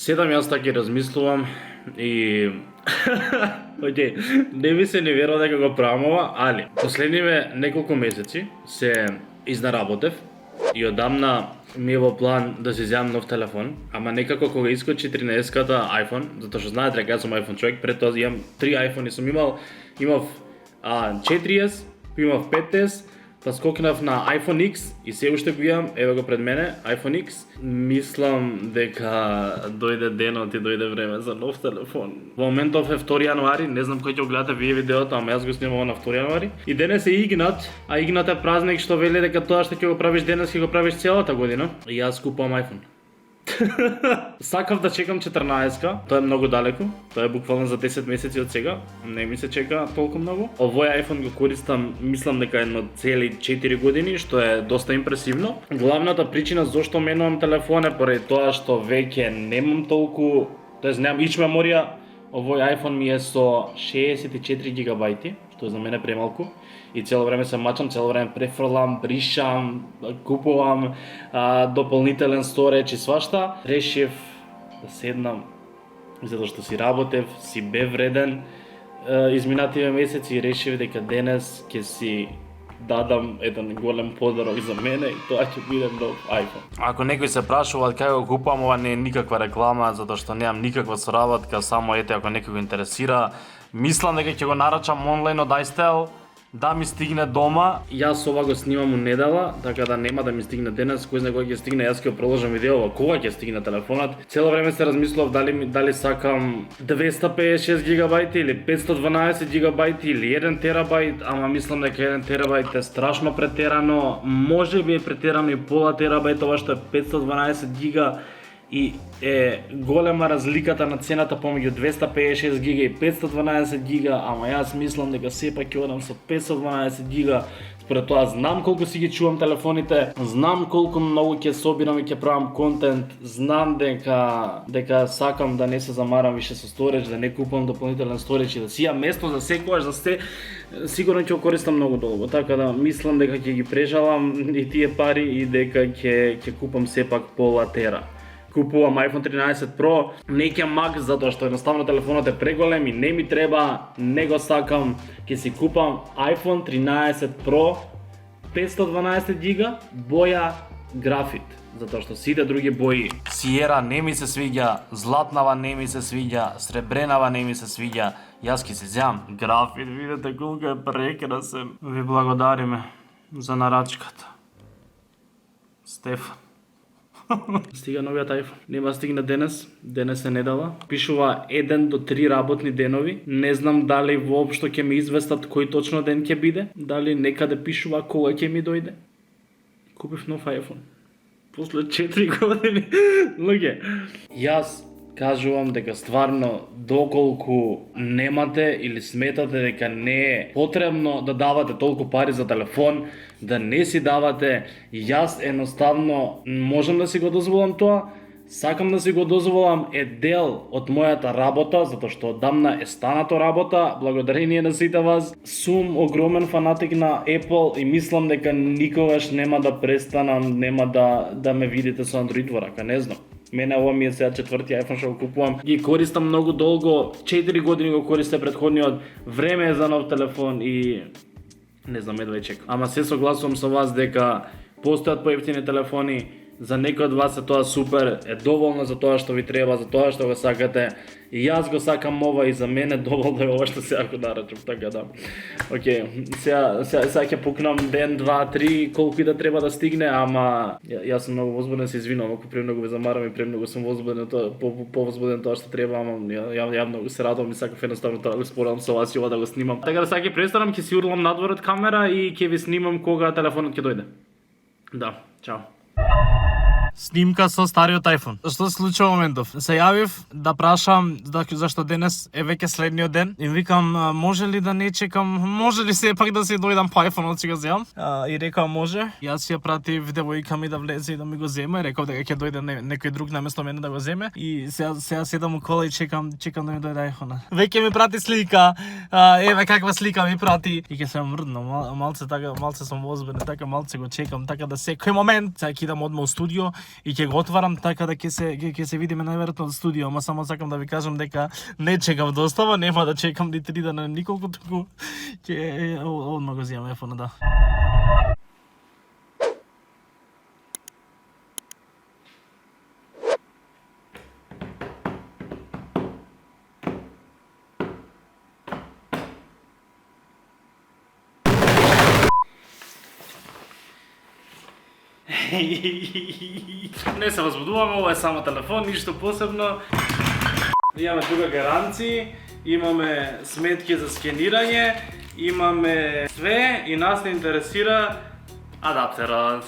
Седам јас така и размислувам и окей, не ми се не верува дека го правам ова, али последниве неколку месеци се изнаработев и одамна ми е во план да си земам нов телефон, ама некако кога искочи 13-ката iPhone, затоа што знаете дека јас сум iPhone човек, пред тоа имам 3 iPhone и сум имав 4S, имав 5S, па скокнав на iPhone X и се уште го имам, еве го пред мене, iPhone X. Мислам дека дојде денот и дојде време за нов телефон. Во моментов е 2 јануари, не знам кој ќе го гледате вие видеото, ама јас го снимам на 2 јануари. И денес е Игнат, а Игнат е празник што вели дека тоа што ќе го правиш денес ќе го правиш целата година. И јас купувам iPhone. Сакав да чекам 14-ка, тоа е многу далеку, тоа е буквално за 10 месеци од сега, не ми се чека толку многу. Овој iPhone го користам, мислам дека едно цели 4 години, што е доста импресивно. Главната причина зошто менувам телефон е поради тоа што веќе немам толку, тоест немам ич меморија. Овој iPhone ми е со 64 гигабајти, што за мене премалку. И цело време се мачам, цело време префрлам, бришам, купувам дополнителен сторидж и свашта. Решив да седнам, затоа што си работев, си бев вреден изминативе месеци и решив дека денес ќе си дадам еден голем подарок за мене и тоа ќе биде нов iPhone. Ако некој се прашува кај го купувам, ова не е никаква реклама, затоа што немам никаква соработка, само ете ако некој го интересира. Мислам дека ќе го нарачам онлайн од iStyle, да ми стигне дома. Јас ова го снимам у недела, така да нема да ми стигне денес, кој знае кога ќе стигне, јас ќе го проложам видео кога ќе стигне телефонот. Цело време се размислував дали сакам 256 гигабајти или 512 гигабајти или 1 терабајт, ама мислам дека 1 терабајт е страшно претерано, можеби е претерано и пола терабајт, ова што е 512 гига и е голема разликата на цената помеѓу 256 гига и 512 гига, ама јас мислам дека сепак ќе одам со 512 гига. Според тоа знам колку си ги чувам телефоните, знам колку многу ќе собирам и ќе правам контент, знам дека сакам да не се замарам више со сторидж, да не купувам дополнителен сторидж и да си имам место за секогаш, за се сигурно ќе го користам многу долго. Така да мислам дека ќе ги прежалам и тие пари и дека ќе купам сепак пола тера. Купувам iPhone 13 Pro, не ќе мак затоа што едноставно телефонот е преголем и не ми треба, не го сакам, ќе си купам iPhone 13 Pro 512 гига, боја графит, затоа што сите други бои, Sierra не ми се свиѓа, златнава не ми се свиѓа, сребренава не ми се свиѓа, јас ќе си земам графит, видете колку е прекрасен. Ви благодариме за нарачката. Стефан. Стига новиот iPhone. Нема стигна денес е недела. Пишува 1 до 3 работни денови. Не знам дали воопшто ќе ми известат кој точно ден ќе биде, дали некаде пишува кога ќе ми дојде. Купив нов iPhone. После 4 години. Луѓе, јас кажувам дека стварно доколку немате или сметате дека не е потребно да давате толку пари за телефон, да не си давате, јас едноставно можам да си го дозволам тоа, сакам да си го дозволам, е дел од мојата работа, затоа што одамна е станато работа, благодарение на сите вас. Сум огромен фанатик на Apple и мислам дека никогаш нема да престанам, нема да ме видите со Android во рака, не знам. Мене ова ми е сега 4-ти iPhone што го купувам. Ги користам многу долго, 4 години го користам предходниот, време е за нов телефон и не знам, едва чекам. Ама се согласувам со вас дека постојат поевтини телефони, за некој од вас е тоа супер, е доволно за тоа што ви треба, за тоа што го сакате. И јас го сакам ова и за мене доволно е ова што сега го нарачам, така да. Океј, сега ќе пукнам ден, 2, 3, колку и да треба да стигне, ама јас сум многу возбуден, се извинувам ако премногу ве замарам и премногу сум возбуден, повозбуден тоа што треба, ама ја многу се радувам и сакав едноставно тоа да го споделам со вас и ова да го снимам. Така да сега ќе престанам, ќе си урлам надвор од камера и ќе ви снимам кога телефонот ќе дојде. Да, чао. Снимка со стариот iPhone. Што се случува во моментов? Се јавив да прашам зашто денес е веќе следниот ден и викам може ли да не чекам, може ли сепак да си дојдам по iPhone-от си го земам? И рекав може. Јас ја пратив девојка ми да влезе и да ми го земе, реков дека ќе дојде некој друг наместо мене да го земе и сега седам у кола и чекам да ми дојде iPhone. Веќе ми прати слика. Еве каква слика ми прати и ќе се мрднам малце сум возбуден, така малце го чекам, така да секој момент сега ќе идам одма у студио и ќе го отварам така да ќе се видиме најверојатно од студио, ама само сакам да ви кажам дека не чекам достава, нема да чекам ни 3 дена николку, туку ќе одма го земам iPhone, да. Не се возбудуваме, ова е само телефон, ништо посебно. Имаме тука гаранции, имаме сметки за скенирање, имаме све и нас не интересира адаптерот.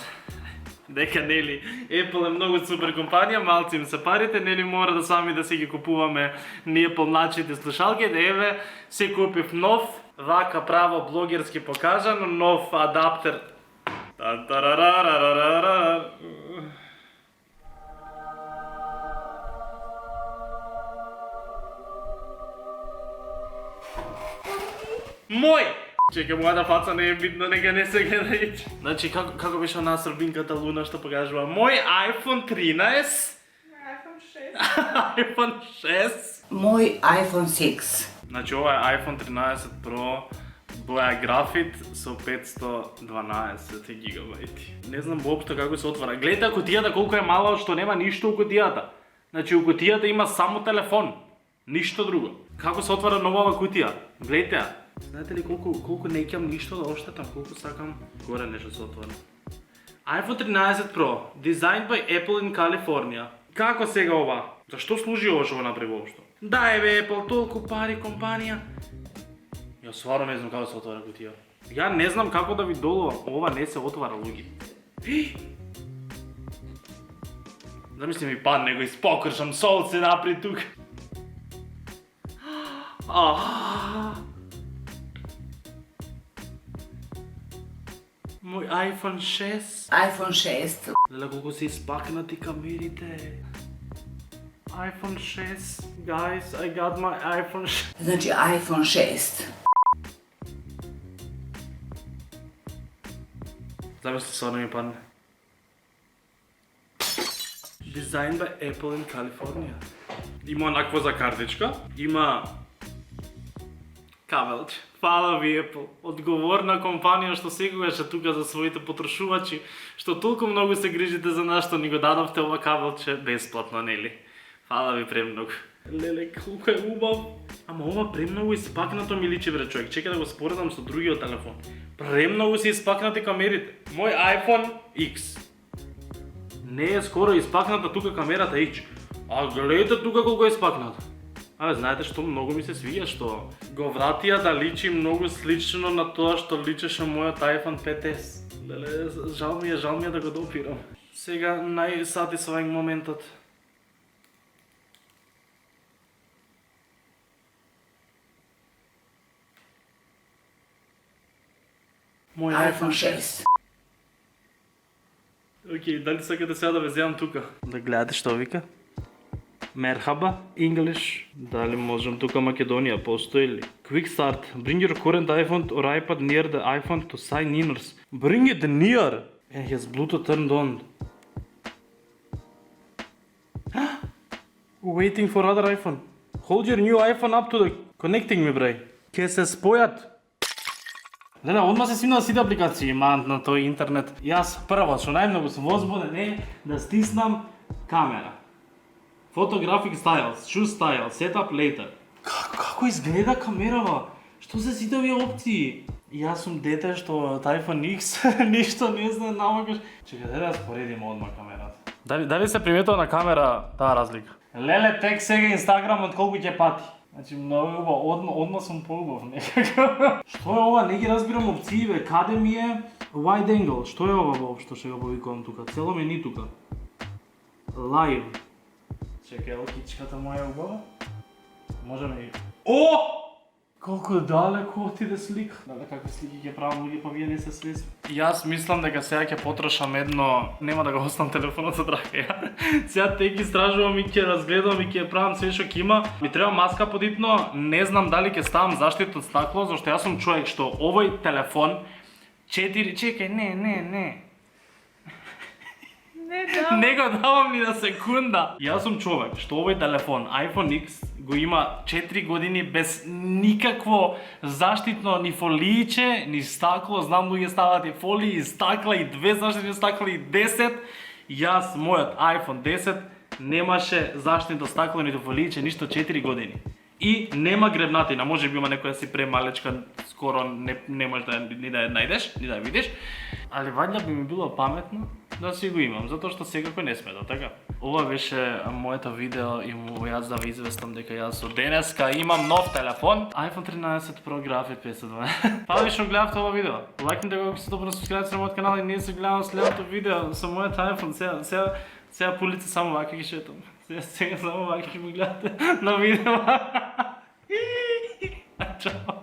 Дека нели Apple е многу супер компанија, малци им се парите, нели мора да сами да си ги купуваме ние полначите слушалки, еве се купив нов, вака право блогерски покажано, нов адаптер. Мој! Чекай, мојата фаца не е битна, нека не се гледа ич. Значи, како беше она србинката Луна што покажува? Мој iPhone 13. iPhone 6. iPhone 6. Мој iPhone 6. Значи, ова е iPhone 13 Pro боја графит со 512 гигабајти. Не знам воопшто како се отвара. Гледате кутијата колку е мала, што нема ништо у кутијата. Значи, у кутијата има само телефон, ништо друго. Како се отвара новава кутија? Гледате ја. Знаете ли колку не ќам ништо да оштетам, колку сакам горе нешто се отвара. iPhone 13 Pro, designed by Apple in California. Како сега ова? Зашто служи ова што го направи воопшто? Да, еве Apple, толку пари компанија. Ја стварно не знам како се отвара кутија. Ја не знам како да ви долувам, ова не се отвара, луѓе. Замисли ми падне, го испокршам, солце напри тук. Мој iPhone 6. iPhone 6. Леле колку се испакнати камерите. iPhone 6. Guys, I got my iPhone 6. Значи iPhone 6. Замисли стварно ми падне. Designed by Apple in California. Има онаква за картичка, има кабелче. Фала ви Apple, одговорна компанија што секогаш е тука за своите потрошувачи, што толку многу се грижите за нас што ни го дадовте ова кабелче бесплатно, нели? Фала ви премногу. Леле, колку е убав. Ама ова премногу испакнато ми личи, бре човек. Чекай да го споредам со другиот телефон. Премногу се испакнати камерите. Мој iPhone X. Не е скоро испакната тука камерата X. А гледате тука колку е испакната. Абе, знаете што многу ми се свиѓа, што го вратија да личи многу слично на тоа што личеше мојот iPhone 5S. Леле, жал ми е да го допирам. Сега најсатисфаинг моментот. Мој iPhone 6. Океј, дали сакате сега да ве земам тука? Да гледате што вика? Мерхаба, English. Дали можем тука Македонија, постои ли? Quick start. Bring your current iPhone or iPad near the iPhone to sign inners. Bring it near. And has Bluetooth turned on. Waiting for other iPhone. Hold your new iPhone up to the connecting me, брај. Ке се спојат. Леле, одма се свина сите апликации имаат на тој интернет. Јас прво, што најмногу сум возбуден е да стиснам камера. Photographic styles, shoe style, setup later. Како изгледа камерава? Што се сите овие опции? Јас сум дете што од iPhone X ништо не знае намагаш. Чекај да споредиме одма камерата. Дали се приметува на камера таа разлика? Леле, тек сега Инстаграм од колку ќе пати. Значи многу убаво, одма сум поубав некако. Што е ова? Не ги разбирам опциите, каде ми е wide angle? Што е ова воопшто што го повикувам тука? Цело мени тука. Live. Чекај, ево кичката моја убава. Можеме и... О! Колку далеко отиде слика. Дале какви слики ќе правам луѓе, па вие не се свесни. Јас мислам дека сега ќе потрошам едно... Нема да го оставам телефонот од рака ја. Сега тек истражувам и ќе разгледам и ќе правам се што ќе има. Ми треба маска подитно, не знам дали ќе ставам заштитно стакло, зашто јас сум човек што овој телефон 4... Чекај, не. Не го давам ни на секунда. Јас сум човек што овој телефон iPhone X го има 4 години без никакво заштитно ни фолииче, ни стакло, знам луѓе стават и фолии, и стакла, и 2 заштитни стакла, и 10. Јас, мојот iPhone 10, немаше заштитно стакло, ниту фолииче, ништо 4 години. И нема гребнатина, може би има некоја си премалечка, скоро не можеш ни да ја најдеш, ни да ја видиш. Али вајда би ми било паметно да си го имам, затоа што секако не смета, така? Ова беше моето видео и јас да ви известам дека јас од денеска имам нов телефон, iPhone 13 Pro Graphite 512. Фала ви што гледавте ова видео. Лајкнете го ако сте добро субскрабите на мојот канал и не се гледам следното видео со мојот iPhone. Сега по улица само вака ги шетам. Сега само вака ќе ми гледате на видео. Чао.